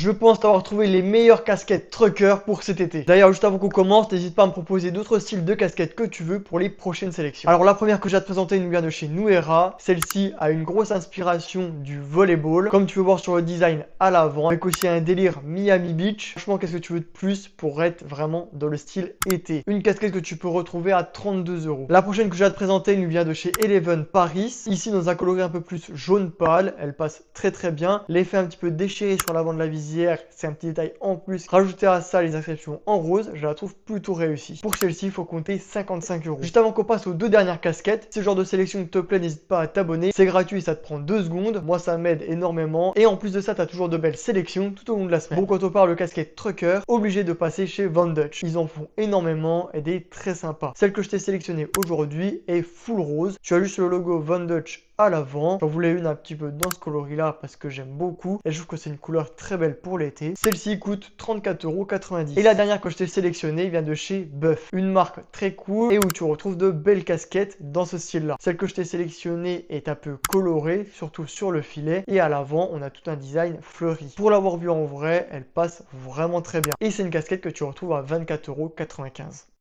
Je pense t'avoir trouvé les meilleures casquettes trucker pour cet été. D'ailleurs, juste avant qu'on commence, n'hésite pas à me proposer d'autres styles de casquettes que tu veux pour les prochaines sélections. Alors la première que j'ai à te présenter nous vient de chez Nuera. Celle-ci a une grosse inspiration du volleyball, comme tu peux voir sur le design à l'avant, avec aussi un délire Miami Beach. Franchement, qu'est-ce que tu veux de plus pour être vraiment dans le style été? Une casquette que tu peux retrouver à 32 euros. La prochaine que j'ai à te présenter nous vient de chez Eleven Paris. Ici, dans un coloris un peu plus jaune pâle, elle passe très bien. L'effet un petit peu déchiré sur l'avant de la visière, c'est un petit détail en plus. Rajouter à ça les inscriptions en rose, je la trouve plutôt réussie. Pour celle-ci, il faut compter 55 euros. Juste avant qu'on passe aux deux dernières casquettes, si ce genre de sélection te plaît, n'hésite pas à t'abonner. C'est gratuit, ça te prend 2 secondes. Moi, ça m'aide énormément. Et en plus de ça, tu as toujours de belles sélections tout au long de la semaine. Bon, quand on parle de casquette trucker, obligé de passer chez Von Dutch. Ils en font énormément et des très sympas. Celle que je t'ai sélectionnée aujourd'hui est full rose. Tu as juste le logo Von Dutch à l'avant. J'en voulais une un petit peu dans ce coloris là parce que j'aime beaucoup et je trouve que c'est une couleur très belle pour l'été. Celle-ci coûte 34,90 €. Et la dernière que je t'ai sélectionnée vient de chez Buff, une marque très cool et où tu retrouves de belles casquettes dans ce style là. Celle que je t'ai sélectionnée est un peu colorée, surtout sur le filet, et à l'avant on a tout un design fleuri. Pour l'avoir vue en vrai, elle passe vraiment très bien et c'est une casquette que tu retrouves à 24,95 €.